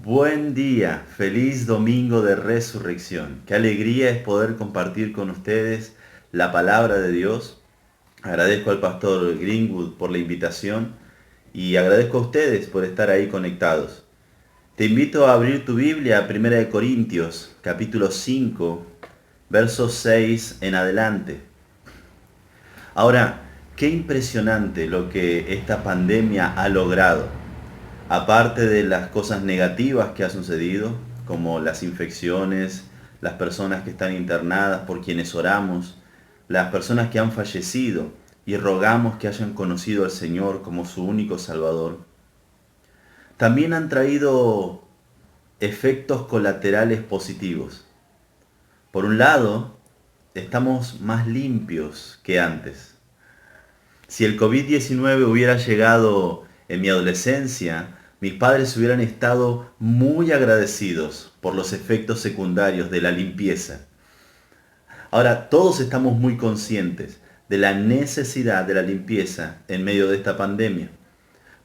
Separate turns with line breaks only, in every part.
Buen día, feliz domingo de resurrección. Qué alegría es poder compartir con ustedes la palabra de Dios. Agradezco al pastor Greenwood por la invitación y agradezco a ustedes por estar ahí conectados. Te invito a abrir tu Biblia a 1 de Corintios, capítulo 5, versos 6 en adelante. Ahora, qué impresionante lo que esta pandemia ha logrado. Aparte de las cosas negativas que ha sucedido, como las infecciones, las personas que están internadas por quienes oramos, las personas que han fallecido y rogamos que hayan conocido al Señor como su único Salvador, también han traído efectos colaterales positivos. Por un lado, estamos más limpios que antes. Si el COVID-19 hubiera llegado en mi adolescencia, mis padres hubieran estado muy agradecidos por los efectos secundarios de la limpieza. Ahora, todos estamos muy conscientes de la necesidad de la limpieza en medio de esta pandemia.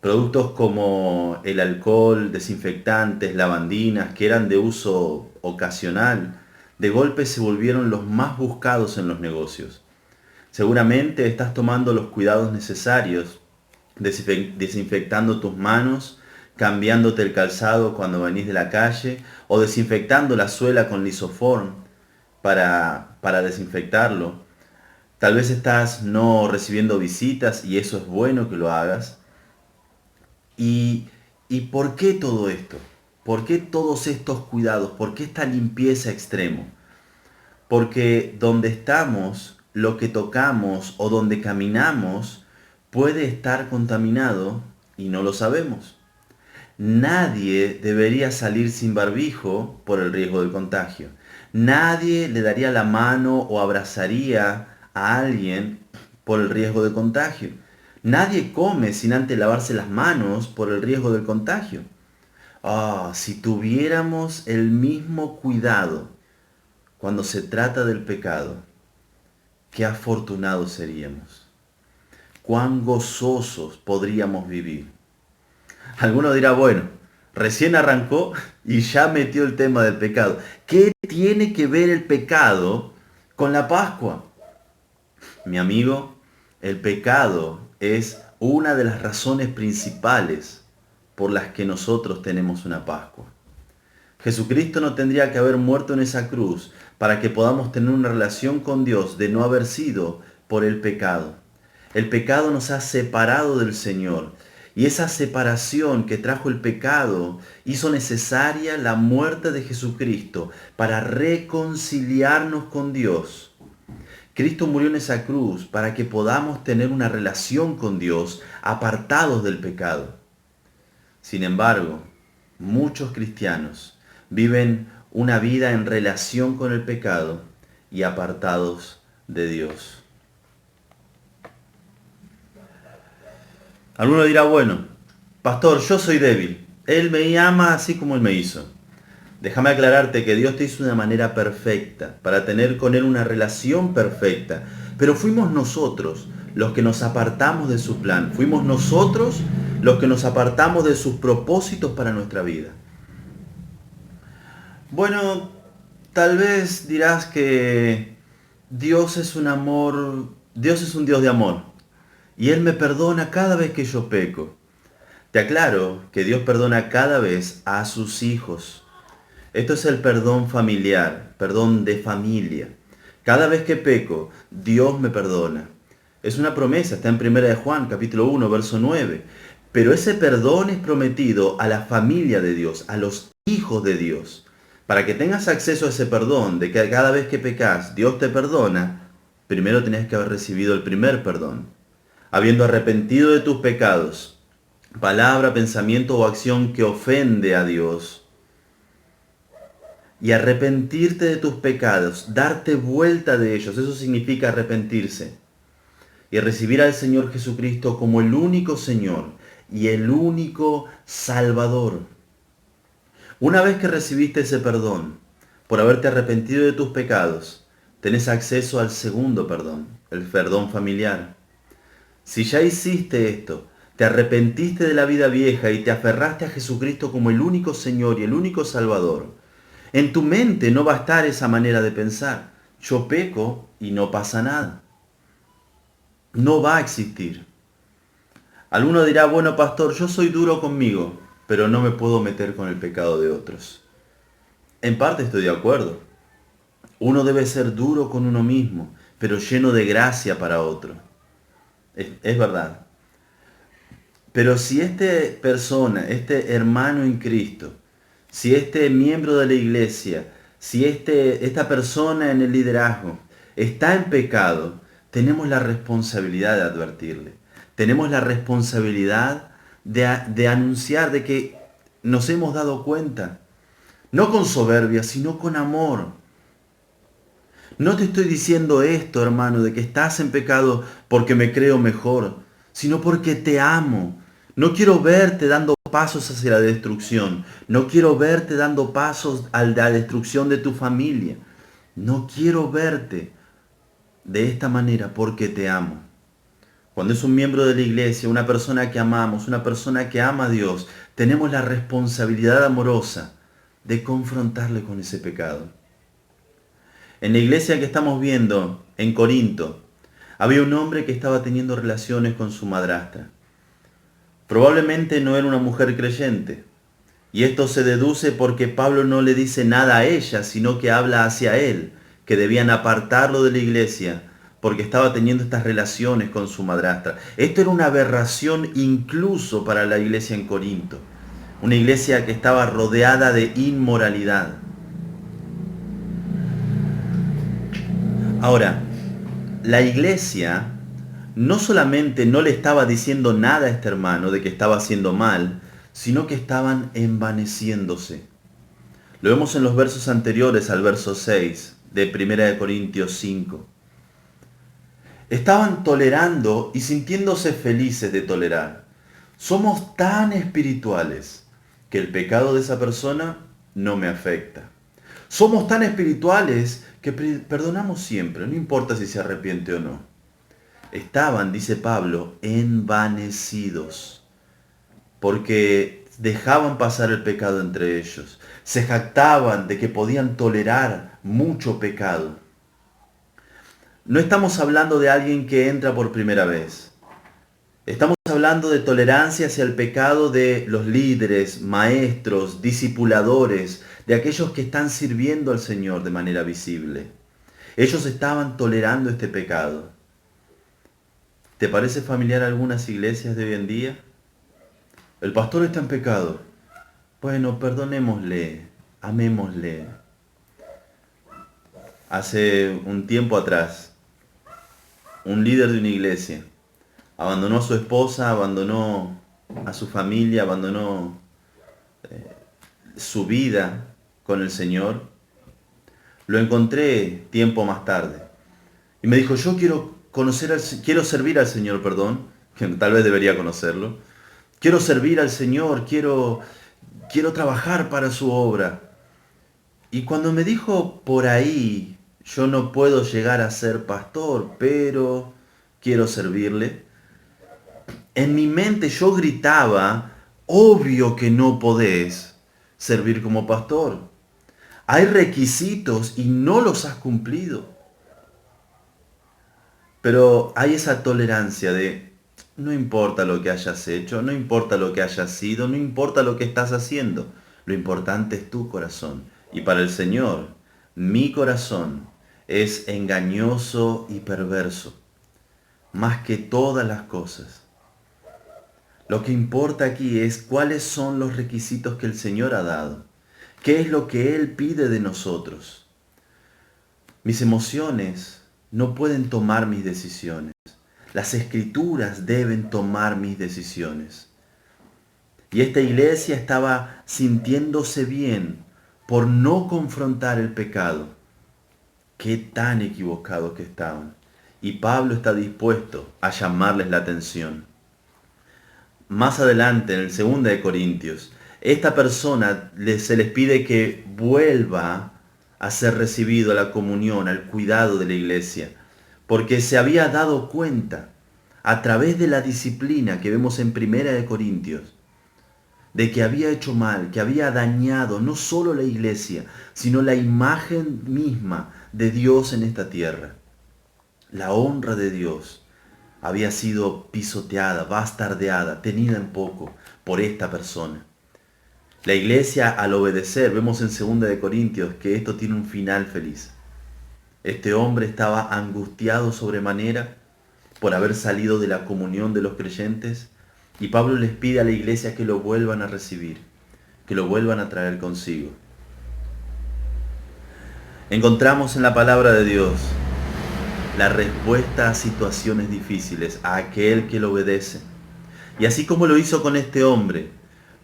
Productos como el alcohol, desinfectantes, lavandinas, que eran de uso ocasional, de golpe se volvieron los más buscados en los negocios. Seguramente estás tomando los cuidados necesarios, desinfectando tus manos, cambiándote el calzado cuando venís de la calle o desinfectando la suela con lisoform para desinfectarlo. Tal vez estás no recibiendo visitas y eso es bueno que lo hagas. ¿Y, y por qué todo esto? ¿Por qué todos estos cuidados? ¿Por qué esta limpieza extremo? Porque donde estamos, lo que tocamos o donde caminamos puede estar contaminado y no lo sabemos. Nadie debería salir sin barbijo por el riesgo del contagio. Nadie le daría la mano o abrazaría a alguien por el riesgo de contagio. Nadie come sin antes lavarse las manos por el riesgo del contagio. Si tuviéramos el mismo cuidado cuando se trata del pecado, qué afortunados seríamos. Cuán gozosos podríamos vivir. Alguno dirá, bueno, recién arrancó y ya metió el tema del pecado. ¿Qué tiene que ver el pecado con la Pascua? Mi amigo, el pecado es una de las razones principales por las que nosotros tenemos una Pascua. Jesucristo no tendría que haber muerto en esa cruz para que podamos tener una relación con Dios de no haber sido por el pecado. El pecado nos ha separado del Señor y esa separación que trajo el pecado hizo necesaria la muerte de Jesucristo para reconciliarnos con Dios. Cristo murió en esa cruz para que podamos tener una relación con Dios apartados del pecado. Sin embargo, muchos cristianos viven una vida en relación con el pecado y apartados de Dios. Alguno dirá, bueno, pastor, yo soy débil. Él me ama así como Él me hizo. Déjame aclararte que Dios te hizo de una manera perfecta, para tener con Él una relación perfecta. Pero fuimos nosotros los que nos apartamos de su plan. Fuimos nosotros los que nos apartamos de sus propósitos para nuestra vida. Bueno, tal vez dirás que Dios es un amor, Dios es un Dios de amor. Y Él me perdona cada vez que yo peco. Te aclaro que Dios perdona cada vez a sus hijos. Esto es el perdón familiar, perdón de familia. Cada vez que peco, Dios me perdona. Es una promesa, está en 1 de Juan, capítulo 1, verso 9. Pero ese perdón es prometido a la familia de Dios, a los hijos de Dios. Para que tengas acceso a ese perdón, de que cada vez que pecas, Dios te perdona, primero tenés que haber recibido el primer perdón. Habiendo arrepentido de tus pecados, palabra, pensamiento o acción que ofende a Dios, y arrepentirte de tus pecados, darte vuelta de ellos, eso significa arrepentirse, y recibir al Señor Jesucristo como el único Señor y el único Salvador. Una vez que recibiste ese perdón, por haberte arrepentido de tus pecados, tenés acceso al segundo perdón, el perdón familiar. Si ya hiciste esto, te arrepentiste de la vida vieja y te aferraste a Jesucristo como el único Señor y el único Salvador, en tu mente no va a estar esa manera de pensar. Yo peco y no pasa nada. No va a existir. Alguno dirá, bueno, pastor, yo soy duro conmigo, pero no me puedo meter con el pecado de otros. En parte estoy de acuerdo. Uno debe ser duro con uno mismo, pero lleno de gracia para otro. Es verdad. Pero si esta persona, este hermano en Cristo, si este miembro de la iglesia, si esta persona en el liderazgo está en pecado, tenemos la responsabilidad de advertirle. Tenemos la responsabilidad de anunciar de que nos hemos dado cuenta. No con soberbia, sino con amor. No te estoy diciendo esto, hermano, de que estás en pecado porque me creo mejor, sino porque te amo. No quiero verte dando pasos hacia la destrucción. No quiero verte dando pasos a la destrucción de tu familia. No quiero verte de esta manera porque te amo. Cuando es un miembro de la iglesia, una persona que amamos, una persona que ama a Dios, tenemos la responsabilidad amorosa de confrontarle con ese pecado. En la iglesia que estamos viendo, en Corinto, había un hombre que estaba teniendo relaciones con su madrastra. Probablemente no era una mujer creyente. Y esto se deduce porque Pablo no le dice nada a ella, sino que habla hacia él, que debían apartarlo de la iglesia porque estaba teniendo estas relaciones con su madrastra. Esto era una aberración incluso para la iglesia en Corinto. Una iglesia que estaba rodeada de inmoralidad. Ahora, la iglesia no solamente no le estaba diciendo nada a este hermano de que estaba haciendo mal, sino que estaban envaneciéndose. Lo vemos en los versos anteriores al verso 6 de 1 Corintios 5. Estaban tolerando y sintiéndose felices de tolerar. Somos tan espirituales que el pecado de esa persona no me afecta. Somos tan espirituales que perdonamos siempre, no importa si se arrepiente o no. Estaban, dice Pablo, envanecidos, porque dejaban pasar el pecado entre ellos. Se jactaban de que podían tolerar mucho pecado. No estamos hablando de alguien que entra por primera vez. Estamos hablando de tolerancia hacia el pecado de los líderes, maestros, discipuladores, de aquellos que están sirviendo al Señor de manera visible. Ellos estaban tolerando este pecado. ¿Te parece familiar a algunas iglesias de hoy en día? El pastor está en pecado. Bueno, perdonémosle, amémosle. Hace un tiempo atrás, un líder de una iglesia abandonó a su esposa, abandonó a su familia, abandonó su vida con el Señor. Lo encontré tiempo más tarde y me dijo, yo quiero servir al Señor, que tal vez debería conocerlo. Quiero servir al Señor, quiero trabajar para su obra. Y cuando me dijo por ahí, yo no puedo llegar a ser pastor, pero quiero servirle, en mi mente yo gritaba, obvio que no podés servir como pastor. Hay requisitos y no los has cumplido. Pero hay esa tolerancia de, no importa lo que hayas hecho, no importa lo que hayas sido, no importa lo que estás haciendo. Lo importante es tu corazón. Y para el Señor, mi corazón es engañoso y perverso, más que todas las cosas. Lo que importa aquí es cuáles son los requisitos que el Señor ha dado. ¿Qué es lo que Él pide de nosotros? Mis emociones no pueden tomar mis decisiones. Las Escrituras deben tomar mis decisiones. Y esta iglesia estaba sintiéndose bien por no confrontar el pecado. Qué tan equivocados que estaban. Y Pablo está dispuesto a llamarles la atención. Más adelante, en el 2 de Corintios, esta persona se les pide que vuelva a ser recibido a la comunión, al cuidado de la iglesia, porque se había dado cuenta, a través de la disciplina que vemos en Primera de Corintios, de que había hecho mal, que había dañado no solo la iglesia, sino la imagen misma de Dios en esta tierra. La honra de Dios había sido pisoteada, bastardeada, tenida en poco por esta persona. La iglesia, al obedecer, vemos en 2 de Corintios que esto tiene un final feliz. Este hombre estaba angustiado sobremanera por haber salido de la comunión de los creyentes, y Pablo les pide a la iglesia que lo vuelvan a recibir, que lo vuelvan a traer consigo. Encontramos en la palabra de Dios la respuesta a situaciones difíciles, a aquel que lo obedece. Y así como lo hizo con este hombre,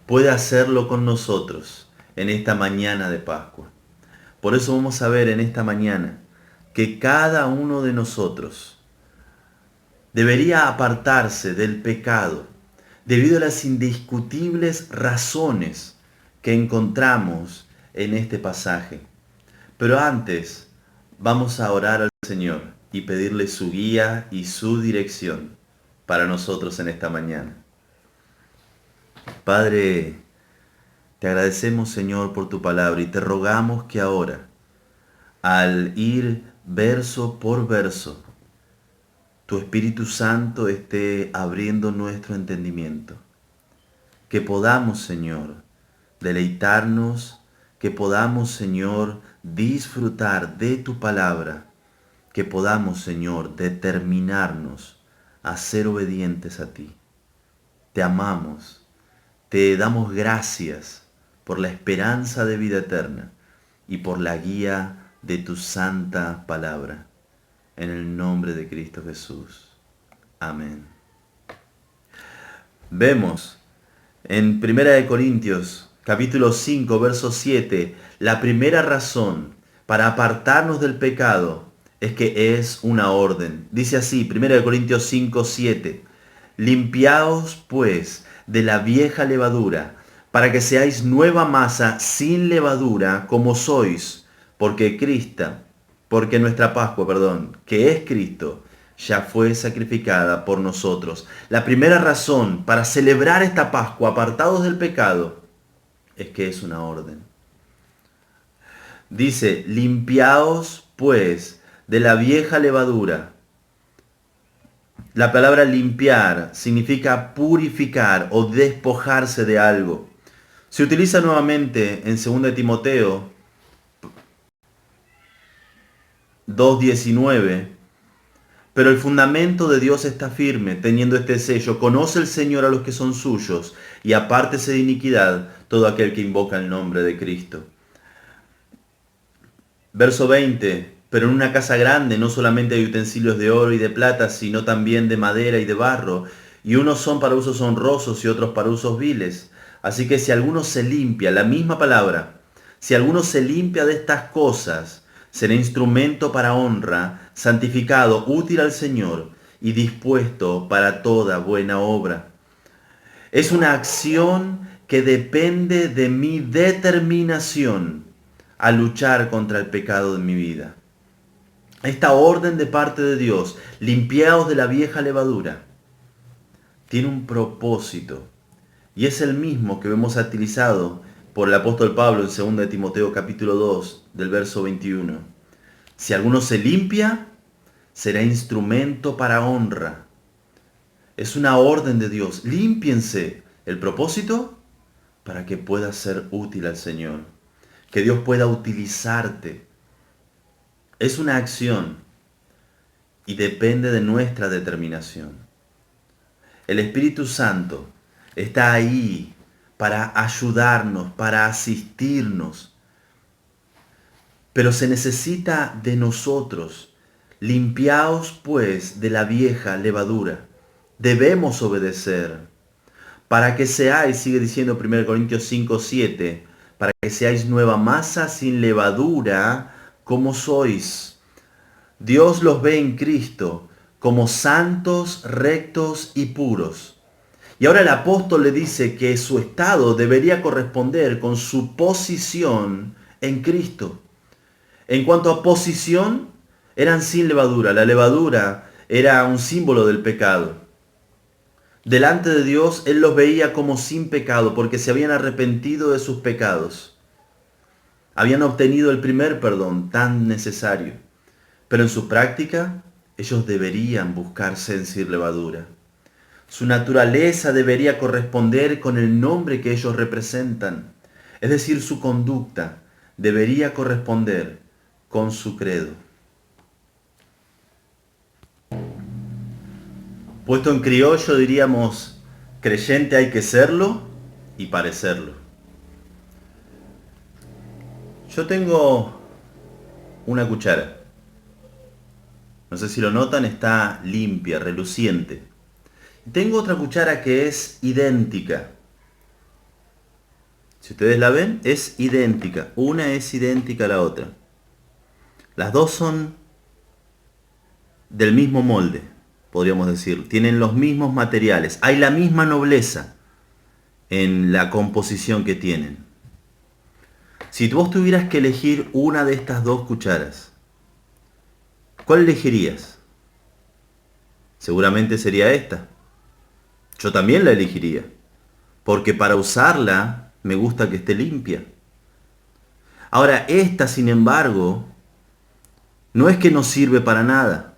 puede hacerlo con nosotros en esta mañana de Pascua. Por eso vamos a ver en esta mañana que cada uno de nosotros debería apartarse del pecado debido a las indiscutibles razones que encontramos en este pasaje. Pero antes vamos a orar al Señor y pedirle su guía y su dirección para nosotros en esta mañana. Padre, te agradecemos, Señor, por tu palabra, y te rogamos que ahora, al ir verso por verso, tu Espíritu Santo esté abriendo nuestro entendimiento. Que podamos, Señor, deleitarnos, que podamos, Señor, disfrutar de tu palabra, que podamos, Señor, determinarnos a ser obedientes a ti. Te amamos, te damos gracias por la esperanza de vida eterna y por la guía de tu santa palabra. En el nombre de Cristo Jesús. Amén. Vemos en 1 de Corintios, capítulo 5, verso 7, la primera razón para apartarnos del pecado es que es una orden. Dice así, 1 de Corintios 5, 7, limpiaos pues de la vieja levadura, para que seáis nueva masa sin levadura como sois, porque nuestra Pascua, que es Cristo, ya fue sacrificada por nosotros. La primera razón para celebrar esta Pascua apartados del pecado es que es una orden. Dice, limpiaos pues de la vieja levadura. La palabra limpiar significa purificar o despojarse de algo. Se utiliza nuevamente en 2 de Timoteo 2:19, pero el fundamento de Dios está firme, teniendo este sello: conoce el Señor a los que son suyos, y apártese de iniquidad todo aquel que invoca el nombre de Cristo. Verso 20, pero en una casa grande no solamente hay utensilios de oro y de plata, sino también de madera y de barro, y unos son para usos honrosos y otros para usos viles. Así que si alguno se limpia, la misma palabra, si alguno se limpia de estas cosas, será instrumento para honra, santificado, útil al Señor y dispuesto para toda buena obra. Es una acción que depende de mi determinación a luchar contra el pecado de mi vida. Esta orden de parte de Dios, limpiaos de la vieja levadura, tiene un propósito, y es el mismo que vemos utilizado por el apóstol Pablo en 2 de Timoteo capítulo 2, del verso 21. Si alguno se limpia, será instrumento para honra. Es una orden de Dios. Límpiense. ¿El propósito? Para que puedas ser útil al Señor. Que Dios pueda utilizarte. Es una acción y depende de nuestra determinación. El Espíritu Santo está ahí para ayudarnos, para asistirnos. Pero se necesita de nosotros. Limpiaos pues de la vieja levadura. Debemos obedecer. Para que seáis, sigue diciendo 1 Corintios 5, 7, para que seáis nueva masa sin levadura como sois. Dios los ve en Cristo como santos, rectos y puros. Y ahora el apóstol le dice que su estado debería corresponder con su posición en Cristo. En cuanto a posición, eran sin levadura. La levadura era un símbolo del pecado. Delante de Dios, Él los veía como sin pecado, porque se habían arrepentido de sus pecados. Habían obtenido el primer perdón tan necesario. Pero en su práctica, ellos deberían buscar sentir levadura. Su naturaleza debería corresponder con el nombre que ellos representan. Es decir, su conducta debería corresponder con su credo. Puesto en criollo diríamos, creyente hay que serlo y parecerlo. Yo tengo una cuchara. No sé si lo notan, está limpia, reluciente. Tengo otra cuchara que es idéntica. Si ustedes la ven, es idéntica. Una es idéntica a la otra. Las dos son del mismo molde, podríamos decir. Tienen los mismos materiales. Hay la misma nobleza en la composición que tienen. Si vos tuvieras que elegir una de estas dos cucharas, ¿cuál elegirías? Seguramente sería esta. Yo también la elegiría, porque para usarla me gusta que esté limpia. Ahora, esta, sin embargo, no es que no sirve para nada.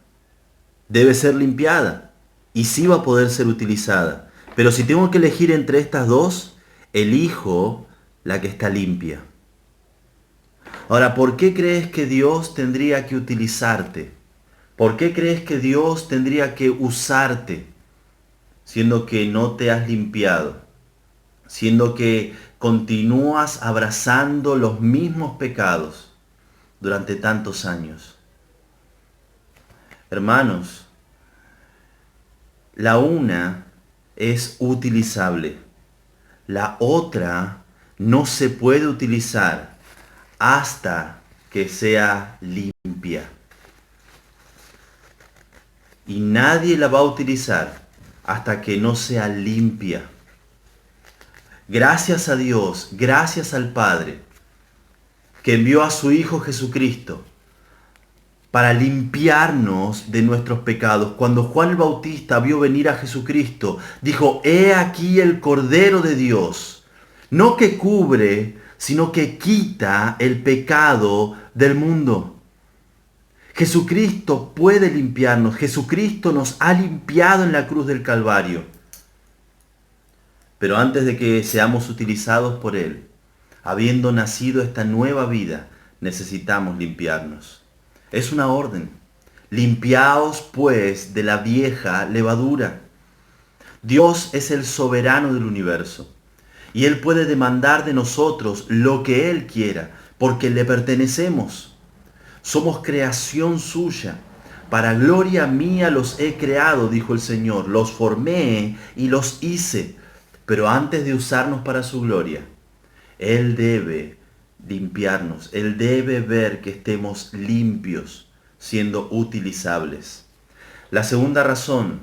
Debe ser limpiada y sí va a poder ser utilizada. Pero si tengo que elegir entre estas dos, elijo la que está limpia. Ahora, ¿por qué crees que Dios tendría que utilizarte? ¿Por qué crees que Dios tendría que usarte, siendo que no te has limpiado? Siendo que continúas abrazando los mismos pecados durante tantos años. Hermanos, la una es utilizable, la otra no se puede utilizar hasta que sea limpia. Y nadie la va a utilizar hasta que no sea limpia. Gracias a Dios, gracias al Padre, que envió a su Hijo Jesucristo para limpiarnos de nuestros pecados. Cuando Juan el Bautista vio venir a Jesucristo, dijo, he aquí el Cordero de Dios, no que cubre, sino que quita el pecado del mundo. Jesucristo puede limpiarnos, Jesucristo nos ha limpiado en la cruz del Calvario. Pero antes de que seamos utilizados por Él, habiendo nacido esta nueva vida, necesitamos limpiarnos. Es una orden. Limpiaos pues de la vieja levadura. Dios es el soberano del universo y Él puede demandar de nosotros lo que Él quiera, porque le pertenecemos. Somos creación suya. Para gloria mía los he creado, dijo el Señor. Los formé y los hice. Pero antes de usarnos para su gloria, Él debe limpiarnos. Él debe ver que estemos limpios, siendo utilizables. La segunda razón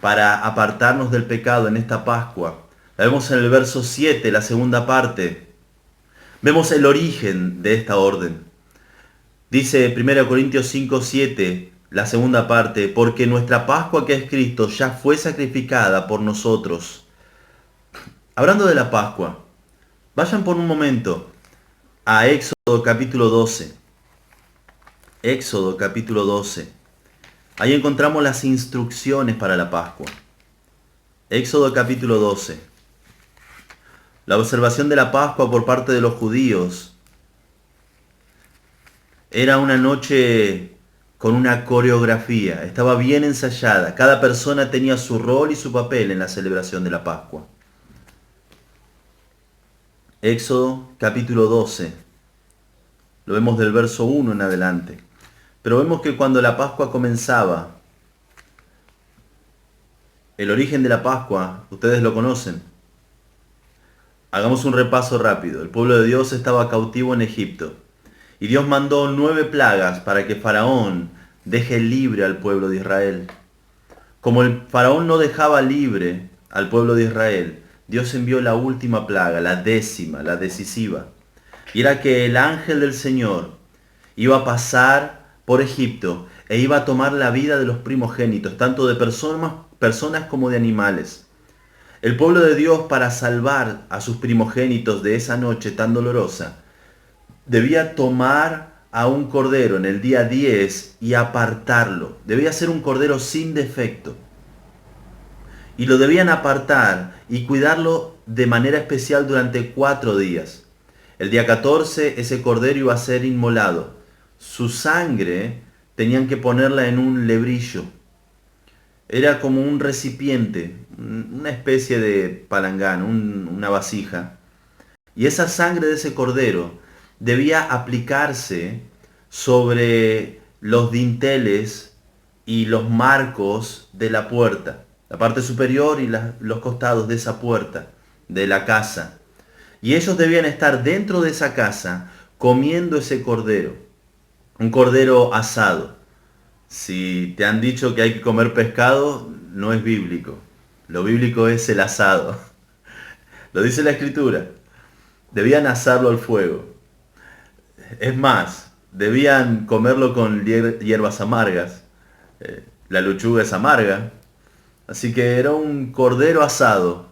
para apartarnos del pecado en esta Pascua, la vemos en el verso 7, la segunda parte. Vemos el origen de esta orden. Dice 1 Corintios 5, 7, la segunda parte, porque nuestra Pascua que es Cristo ya fue sacrificada por nosotros. Hablando de la Pascua, vayan por un momento a Éxodo capítulo 12. Éxodo capítulo 12. Ahí encontramos las instrucciones para la Pascua. Éxodo capítulo 12. La observación de la Pascua por parte de los judíos era una noche con una coreografía, estaba bien ensayada. Cada persona tenía su rol y su papel en la celebración de la Pascua. Éxodo capítulo 12. Lo vemos del verso 1 en adelante. Pero vemos que cuando la Pascua comenzaba, el origen de la Pascua, ustedes lo conocen. Hagamos un repaso rápido. El pueblo de Dios estaba cautivo en Egipto. Y Dios mandó 9 plagas para que Faraón deje libre al pueblo de Israel. Como el Faraón no dejaba libre al pueblo de Israel, Dios envió la última plaga, la décima, la decisiva. Y era que el ángel del Señor iba a pasar por Egipto e iba a tomar la vida de los primogénitos, tanto de personas como de animales. El pueblo de Dios, para salvar a sus primogénitos de esa noche tan dolorosa, debía tomar a un cordero en el día 10 y apartarlo. Debía ser un cordero sin defecto. Y lo debían apartar y cuidarlo de manera especial durante 4 días. El día 14 ese cordero iba a ser inmolado. Su sangre tenían que ponerla en un lebrillo. Era como un recipiente, una especie de palangán, una vasija. Y esa sangre de ese cordero debía aplicarse sobre los dinteles y los marcos de la puerta, la parte superior y los costados de esa puerta, de la casa. Y ellos debían estar dentro de esa casa comiendo ese cordero, un cordero asado. Si te han dicho que hay que comer pescado, no es bíblico. Lo bíblico es el asado. Lo dice la Escritura. Debían asarlo al fuego. Es más, debían comerlo con hierbas amargas. La lechuga es amarga. Así que era un cordero asado.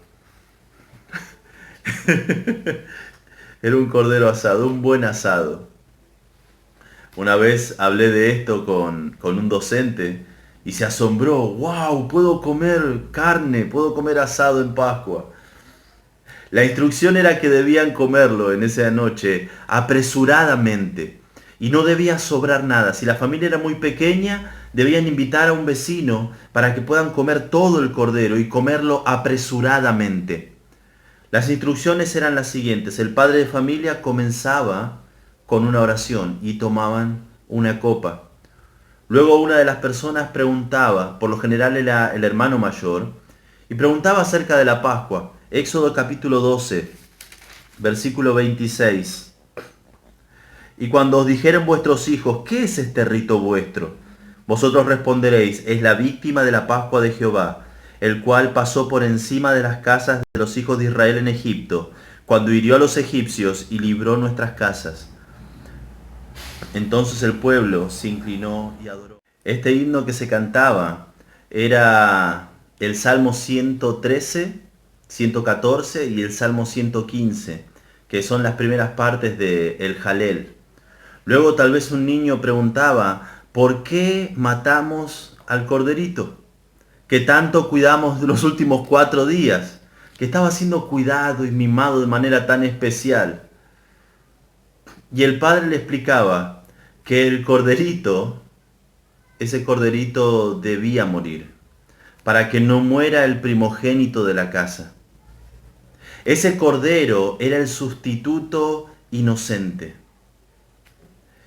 Era un cordero asado, un buen asado. Una vez hablé de esto con un docente y se asombró. ¡Wow! Puedo comer carne, puedo comer asado en Pascua. La instrucción era que debían comerlo en esa noche apresuradamente y no debía sobrar nada. Si la familia era muy pequeña, debían invitar a un vecino para que puedan comer todo el cordero y comerlo apresuradamente. Las instrucciones eran las siguientes. El padre de familia comenzaba con una oración y tomaban una copa. Luego una de las personas preguntaba, por lo general era el hermano mayor, y preguntaba acerca de la Pascua. Éxodo capítulo 12, versículo 26. Y cuando os dijeren vuestros hijos, ¿qué es este rito vuestro? Vosotros responderéis, es la víctima de la Pascua de Jehová, el cual pasó por encima de las casas de los hijos de Israel en Egipto, cuando hirió a los egipcios y libró nuestras casas. Entonces el pueblo se inclinó y adoró. Este himno que se cantaba era el Salmo 113, 114 y el Salmo 115, que son las primeras partes del Jalel. Luego tal vez un niño preguntaba, ¿por qué matamos al corderito? Que tanto cuidamos los últimos 4 días, que estaba siendo cuidado y mimado de manera tan especial. Y el padre le explicaba que el corderito, ese corderito debía morir, para que no muera el primogénito de la casa. Ese cordero era el sustituto inocente.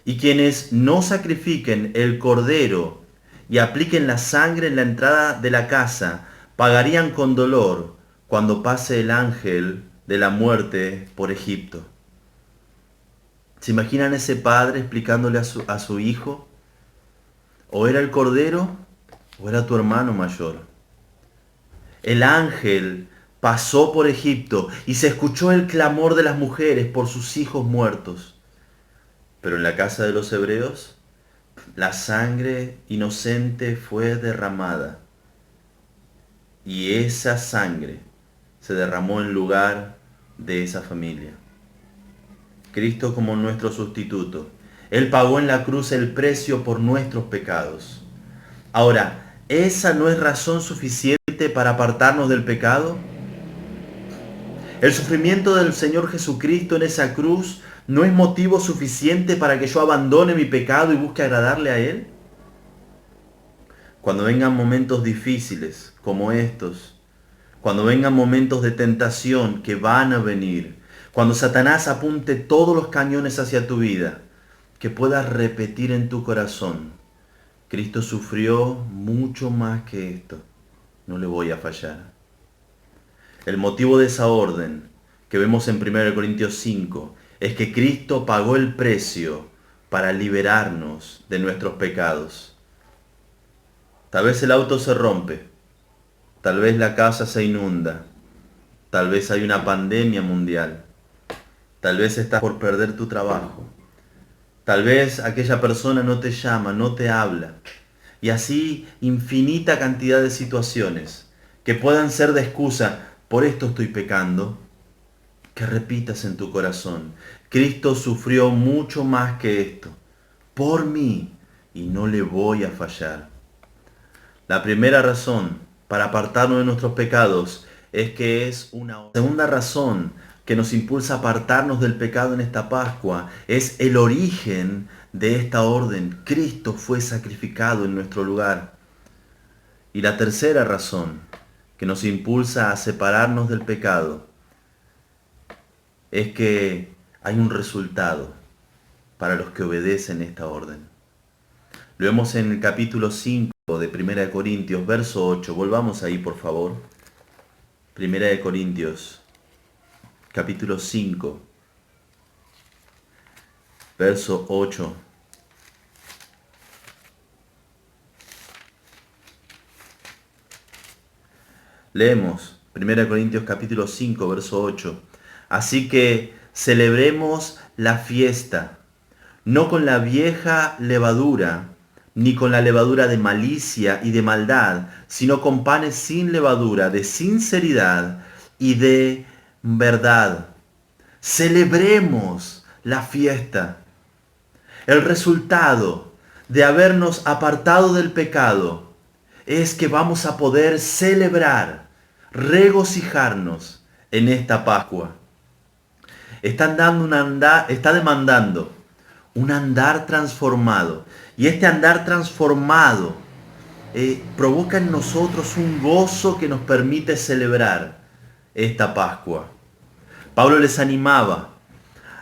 Y quienes no sacrifiquen el cordero y apliquen la sangre en la entrada de la casa, pagarían con dolor cuando pase el ángel de la muerte por Egipto. ¿Se imaginan ese padre explicándole a su hijo? O era el cordero o era tu hermano mayor. El ángel pasó por Egipto y se escuchó el clamor de las mujeres por sus hijos muertos. Pero en la casa de los hebreos, la sangre inocente fue derramada. Y esa sangre se derramó en lugar de esa familia. Cristo como nuestro sustituto. Él pagó en la cruz el precio por nuestros pecados. Ahora, ¿esa no es razón suficiente para apartarnos del pecado? ¿El sufrimiento del Señor Jesucristo en esa cruz no es motivo suficiente para que yo abandone mi pecado y busque agradarle a Él? Cuando vengan momentos difíciles como estos, cuando vengan momentos de tentación que van a venir, cuando Satanás apunte todos los cañones hacia tu vida, que puedas repetir en tu corazón, Cristo sufrió mucho más que esto, no le voy a fallar. El motivo de esa orden que vemos en 1 Corintios 5 es que Cristo pagó el precio para liberarnos de nuestros pecados. Tal vez el auto se rompe, tal vez la casa se inunda, tal vez hay una pandemia mundial, tal vez estás por perder tu trabajo, tal vez aquella persona no te llama, no te habla, y así infinita cantidad de situaciones que puedan ser de excusa por esto estoy pecando, que repitas en tu corazón, Cristo sufrió mucho más que esto, por mí, y no le voy a fallar. La primera razón para apartarnos de nuestros pecados es que es una segunda razón que nos impulsa a apartarnos del pecado en esta Pascua, es el origen de esta orden. Cristo fue sacrificado en nuestro lugar. Y la tercera razón que nos impulsa a separarnos del pecado es que hay un resultado para los que obedecen esta orden. Lo vemos en el capítulo 5 de 1 Corintios, verso 8. Volvamos ahí, por favor. 1 Corintios, capítulo 5, verso 8. Leemos 1 Corintios capítulo 5, verso 8. Así que celebremos la fiesta, no con la vieja levadura, ni con la levadura de malicia y de maldad, sino con panes sin levadura, de sinceridad y de verdad. Celebremos la fiesta. El resultado de habernos apartado del pecado es que vamos a poder celebrar, regocijarnos en esta Pascua. Está demandando un andar transformado. Y este andar transformado provoca en nosotros un gozo que nos permite celebrar esta Pascua. Pablo les animaba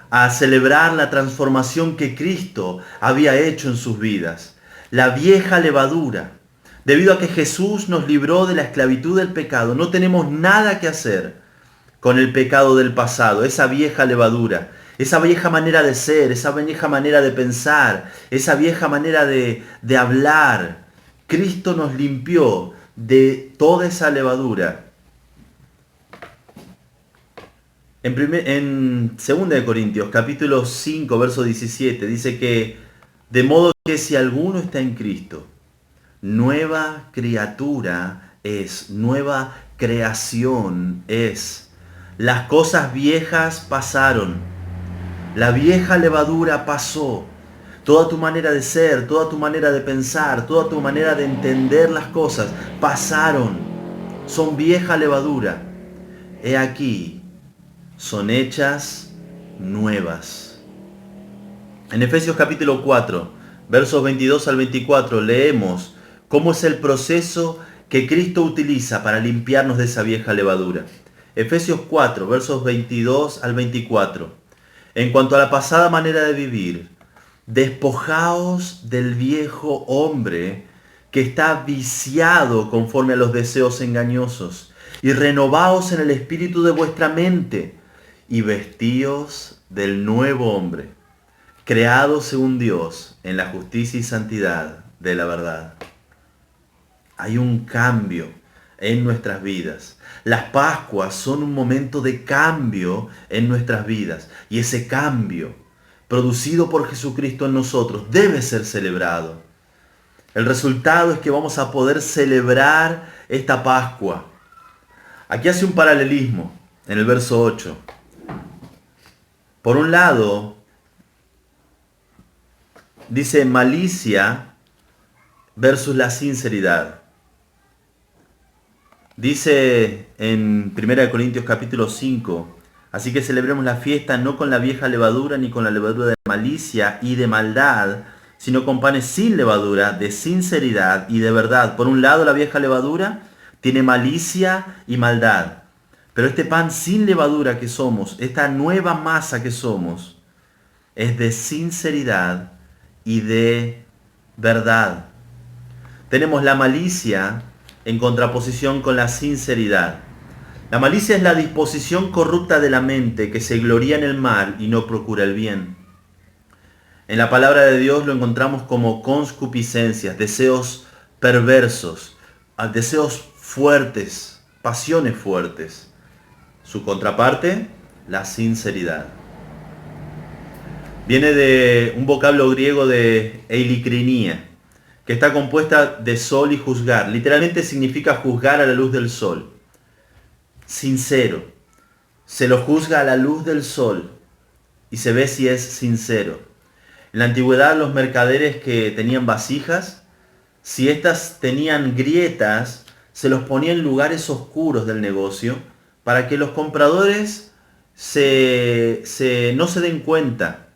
a celebrar la transformación que Cristo había hecho en sus vidas. La vieja levadura. Debido a que Jesús nos libró de la esclavitud del pecado, no tenemos nada que hacer con el pecado del pasado, esa vieja levadura, esa vieja manera de ser, esa vieja manera de pensar, esa vieja manera de hablar. Cristo nos limpió de toda esa levadura. En 2 Corintios, capítulo 5, verso 17, dice que de modo que si alguno está en Cristo, nueva criatura es, nueva creación es. Las cosas viejas pasaron, la vieja levadura pasó. Toda tu manera de ser, toda tu manera de pensar, toda tu manera de entender las cosas pasaron. Son vieja levadura. He aquí, son hechas nuevas. En Efesios capítulo 4, versos 22 al 24, leemos cómo es el proceso que Cristo utiliza para limpiarnos de esa vieja levadura. Efesios 4, versos 22 al 24. En cuanto a la pasada manera de vivir, despojaos del viejo hombre que está viciado conforme a los deseos engañosos, y renovaos en el espíritu de vuestra mente, y vestíos del nuevo hombre, creado según Dios en la justicia y santidad de la verdad. Hay un cambio en nuestras vidas. Las Pascuas son un momento de cambio en nuestras vidas. Y ese cambio, producido por Jesucristo en nosotros, debe ser celebrado. El resultado es que vamos a poder celebrar esta Pascua. Aquí hace un paralelismo en el verso 8. Por un lado, dice malicia versus la sinceridad. Dice en 1 Corintios capítulo 5, así que celebremos la fiesta no con la vieja levadura ni con la levadura de malicia y de maldad, sino con panes sin levadura, de sinceridad y de verdad. Por un lado, la vieja levadura tiene malicia y maldad, pero este pan sin levadura que somos, esta nueva masa que somos, es de sinceridad y de verdad. Tenemos la malicia en contraposición con la sinceridad. La malicia es la disposición corrupta de la mente que se gloría en el mal y no procura el bien. En la palabra de Dios lo encontramos como concupiscencias, deseos perversos, deseos fuertes, pasiones fuertes. Su contraparte, la sinceridad. Viene de un vocablo griego de eilikrinía, que está compuesta de sol y juzgar. Literalmente significa juzgar a la luz del sol. sincero. Se lo juzga a la luz del sol y se ve si es sincero. En la antigüedad los mercaderes que tenían vasijas, si éstas tenían grietas, se los ponía en lugares oscuros del negocio para que los compradores no se den cuenta.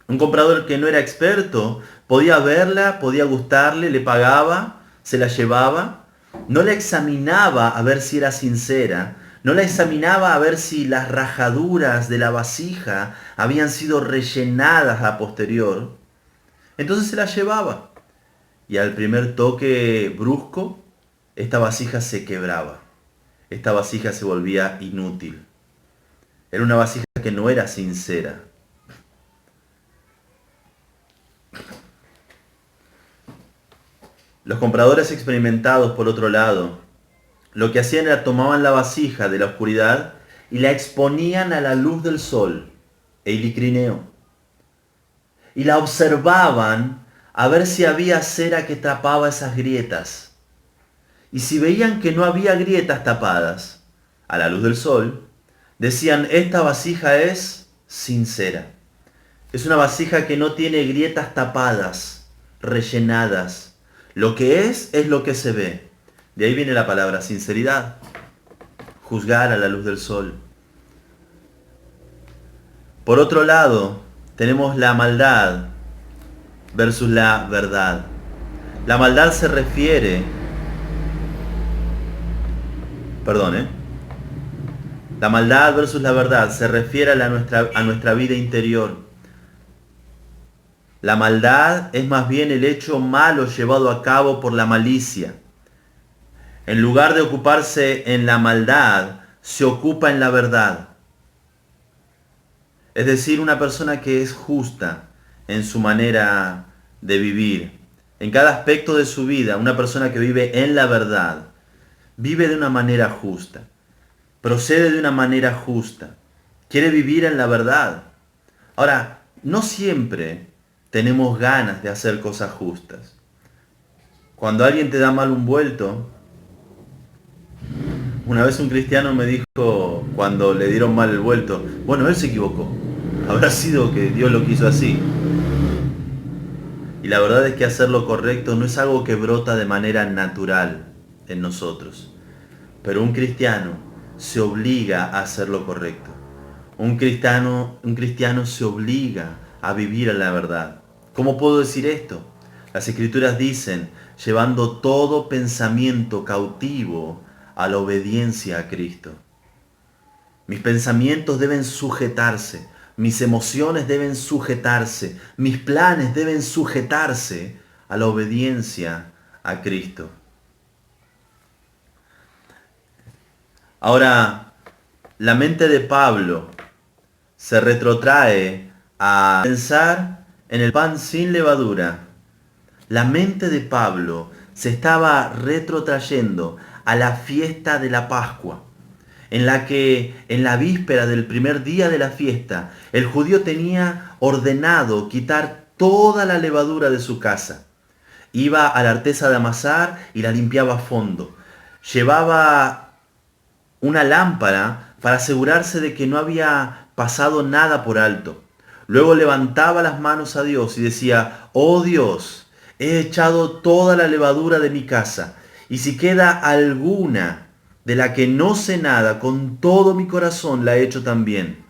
Un comprador que no era experto podía verla, podía gustarle, le pagaba, se la llevaba, no la examinaba a ver si era sincera, no la examinaba a ver si las rajaduras de la vasija habían sido rellenadas a posterior. Entonces se la llevaba. Y al primer toque brusco, esta vasija se quebraba. Esta vasija se volvía inútil. Era una vasija que no era sincera. Los compradores experimentados, por otro lado, lo que hacían era tomaban la vasija de la oscuridad y la exponían a la luz del sol, eilicrineo, y la observaban a ver si había cera que tapaba esas grietas. Y si veían que no había grietas tapadas a la luz del sol, decían, esta vasija es sincera. Es una vasija que no tiene grietas tapadas, rellenadas. Lo que es lo que se ve. De ahí viene la palabra sinceridad. Juzgar a la luz del sol. Por otro lado, tenemos la maldad versus la verdad. La maldad se refiere... La maldad versus la verdad se refiere a nuestra vida interior. La maldad es más bien el hecho malo llevado a cabo por la malicia. En lugar de ocuparse en la maldad, se ocupa en la verdad. Es decir, una persona que es justa en su manera de vivir. En cada aspecto de su vida, una persona que vive en la verdad, vive de una manera justa, procede de una manera justa, quiere vivir en la verdad. Ahora, no siempre tenemos ganas de hacer cosas justas. Cuando alguien te da mal un vuelto, una vez un cristiano me dijo, cuando le dieron mal el vuelto, bueno, él se equivocó. Habrá sido que Dios lo quiso así. Y la verdad es que hacer lo correcto no es algo que brota de manera natural en nosotros. Pero un cristiano se obliga a hacer lo correcto. Un cristiano se obliga a vivir en la verdad. ¿Cómo puedo decir esto? Las Escrituras dicen, llevando todo pensamiento cautivo a la obediencia a Cristo. Mis pensamientos deben sujetarse, mis emociones deben sujetarse, mis planes deben sujetarse a la obediencia a Cristo. Ahora, la mente de Pablo se retrotrae a pensar en el pan sin levadura. La mente de Pablo se estaba retrotrayendo a la fiesta de la Pascua, en la que en la víspera del primer día de la fiesta, el judío tenía ordenado quitar toda la levadura de su casa. Iba a la artesa de amasar y la limpiaba a fondo. Llevaba una lámpara para asegurarse de que no había pasado nada por alto. Luego levantaba las manos a Dios y decía, oh Dios, he echado toda la levadura de mi casa, y si queda alguna de la que no sé nada, con todo mi corazón la he hecho también.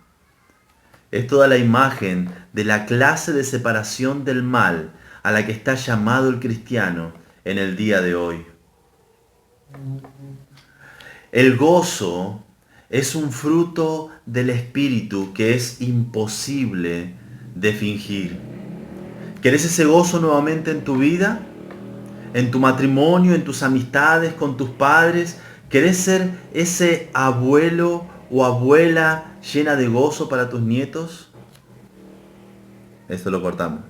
Es toda la imagen de la clase de separación del mal a la que está llamado el cristiano en el día de hoy. El gozo es un fruto del Espíritu que es imposible de fingir. ¿Querés ese gozo nuevamente en tu vida? ¿En tu matrimonio? ¿En tus amistades? ¿Con tus padres? ¿Querés ser ese abuelo o abuela llena de gozo para tus nietos? Esto lo cortamos.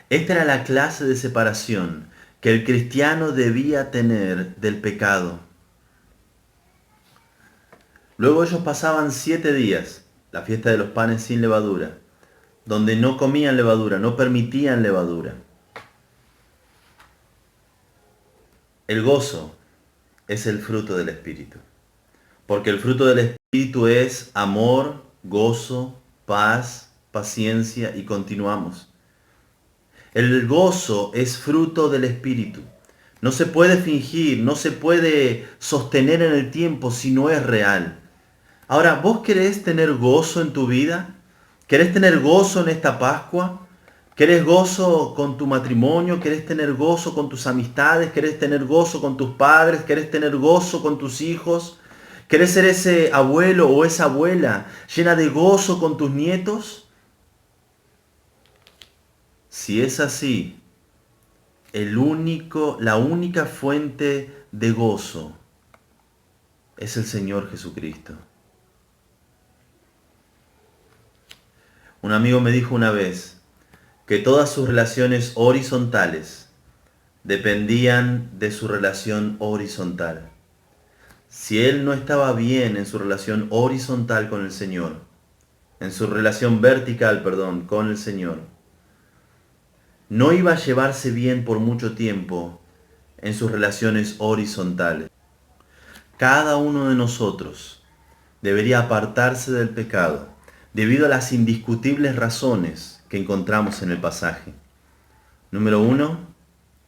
Esta era la clase de separación que el cristiano debía tener del pecado. Luego ellos pasaban 7 días, la fiesta de los panes sin levadura, donde no comían levadura, no permitían levadura. El gozo es el fruto del Espíritu, porque el fruto del Espíritu es amor, gozo, paz, paciencia y continuamos. El gozo es fruto del Espíritu. No se puede fingir, no se puede sostener en el tiempo si no es real. Ahora, ¿vos querés tener gozo en tu vida? ¿Querés tener gozo en esta Pascua? ¿Querés gozo con tu matrimonio? ¿Querés tener gozo con tus amistades? ¿Querés tener gozo con tus padres? ¿Querés tener gozo con tus hijos? ¿Querés ser ese abuelo o esa abuela llena de gozo con tus nietos? Si es así, la única fuente de gozo es el Señor Jesucristo. Un amigo me dijo una vez que todas sus relaciones horizontales dependían de su relación horizontal. Si él no estaba bien en su relación horizontal con el Señor, en su relación vertical, perdón, con el Señor, no iba a llevarse bien por mucho tiempo en sus relaciones horizontales. Cada uno de nosotros debería apartarse del pecado debido a las indiscutibles razones que encontramos en el pasaje. Número 1,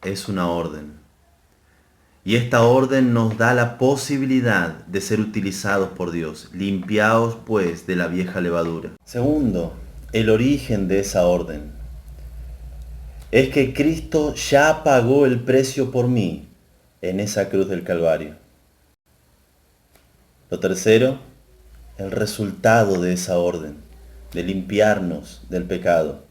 es una orden. Y esta orden nos da la posibilidad de ser utilizados por Dios. Limpiaos pues de la vieja levadura. Segundo, el origen de esa orden es que Cristo ya pagó el precio por mí en esa cruz del Calvario. Lo tercero, el resultado de esa orden, de limpiarnos del pecado.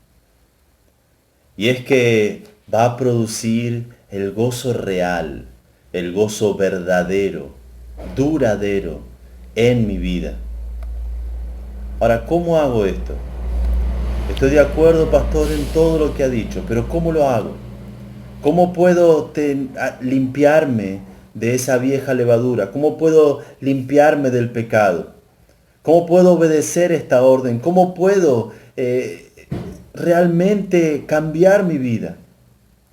Y es que va a producir el gozo real, el gozo verdadero, duradero en mi vida. Ahora, ¿cómo hago esto? Estoy de acuerdo, pastor, en todo lo que ha dicho, pero ¿cómo lo hago? ¿Cómo puedo limpiarme de esa vieja levadura? ¿Cómo puedo limpiarme del pecado? ¿Cómo puedo obedecer esta orden? ¿Cómo puedo realmente cambiar mi vida?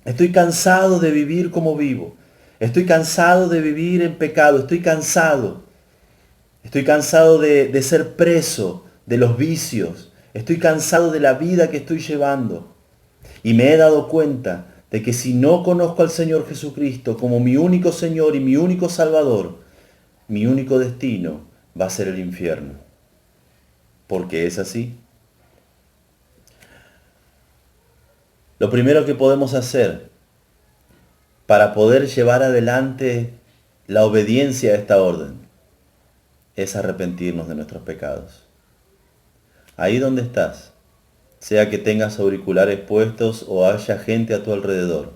Estoy cansado de vivir como vivo. Estoy cansado de vivir en pecado. Estoy cansado. Estoy cansado de ser preso de los vicios. Estoy cansado de la vida que estoy llevando. Y me he dado cuenta de que si no conozco al Señor Jesucristo como mi único Señor y mi único Salvador, mi único destino va a ser el infierno. Porque es así. Lo primero que podemos hacer para poder llevar adelante la obediencia a esta orden es arrepentirnos de nuestros pecados. Ahí donde estás, sea que tengas auriculares puestos o haya gente a tu alrededor,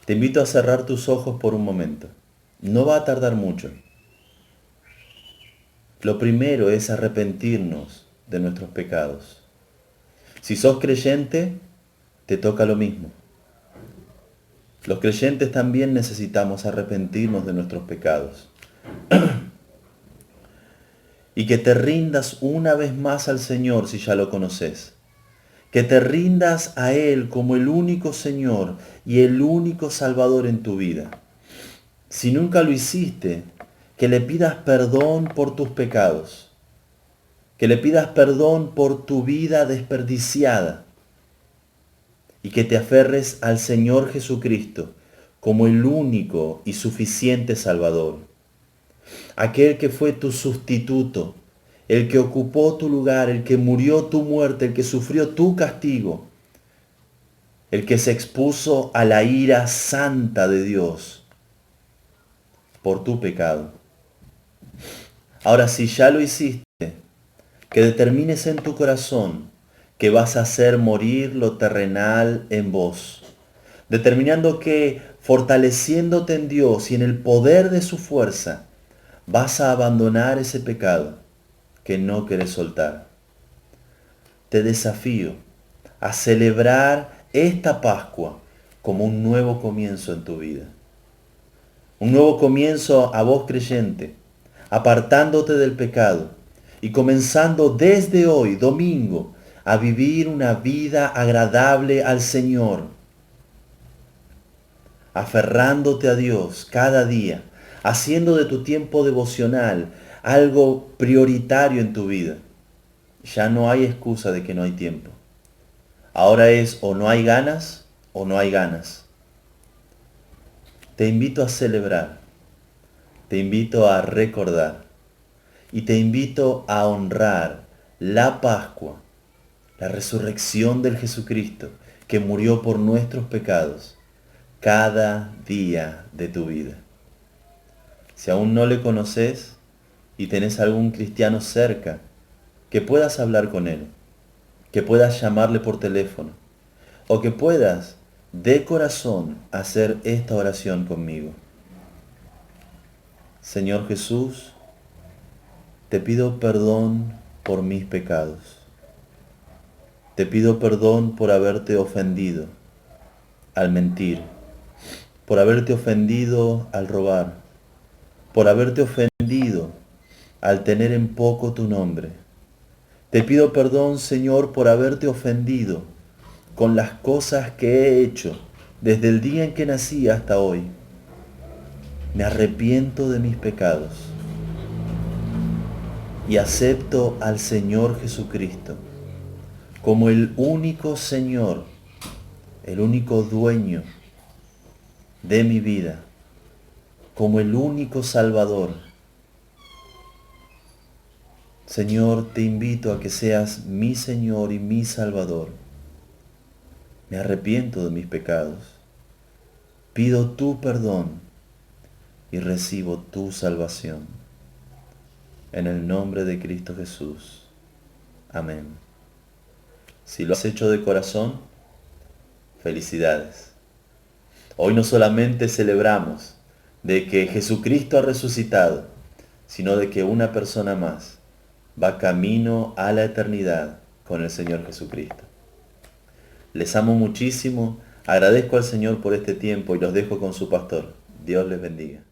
te invito a cerrar tus ojos por un momento. No va a tardar mucho. Lo primero es arrepentirnos de nuestros pecados. Si sos creyente, te toca lo mismo. Los creyentes también necesitamos arrepentirnos de nuestros pecados. Y que te rindas una vez más al Señor si ya lo conoces. Que te rindas a Él como el único Señor y el único Salvador en tu vida. Si nunca lo hiciste, que le pidas perdón por tus pecados. Que le pidas perdón por tu vida desperdiciada. Y que te aferres al Señor Jesucristo como el único y suficiente Salvador. Aquel que fue tu sustituto, el que ocupó tu lugar, el que murió tu muerte, el que sufrió tu castigo, el que se expuso a la ira santa de Dios por tu pecado. Ahora, si ya lo hiciste, que determines en tu corazón que vas a hacer morir lo terrenal en vos, determinando que, fortaleciéndote en Dios y en el poder de su fuerza, vas a abandonar ese pecado que no querés soltar. Te desafío a celebrar esta Pascua como un nuevo comienzo en tu vida. Un nuevo comienzo a vos creyente, apartándote del pecado y comenzando desde hoy, domingo, a vivir una vida agradable al Señor. aferrándote a Dios cada día, haciendo de tu tiempo devocional algo prioritario en tu vida. Ya no hay excusa de que no hay tiempo. Ahora es o no hay ganas o no hay ganas. Te invito a celebrar, te invito a recordar y te invito a honrar la Pascua, la resurrección del Jesucristo que murió por nuestros pecados cada día de tu vida. Si aún no le conoces y tenés algún cristiano cerca, que puedas hablar con él, que puedas llamarle por teléfono, o que puedas de corazón hacer esta oración conmigo. Señor Jesús, te pido perdón por mis pecados. Te pido perdón por haberte ofendido al mentir, por haberte ofendido al robar, por haberte ofendido al tener en poco tu nombre. Te pido perdón, Señor, por haberte ofendido con las cosas que he hecho desde el día en que nací hasta hoy. Me arrepiento de mis pecados y acepto al Señor Jesucristo como el único Señor, el único dueño de mi vida, como el único Salvador. Señor, te invito a que seas mi Señor y mi Salvador. Me arrepiento de mis pecados, pido tu perdón y recibo tu salvación. En el nombre de Cristo Jesús. Amén. Si lo has hecho de corazón, felicidades. Hoy no solamente celebramos de que Jesucristo ha resucitado, sino de que una persona más va camino a la eternidad con el Señor Jesucristo. Les amo muchísimo, agradezco al Señor por este tiempo y los dejo con su pastor. Dios les bendiga.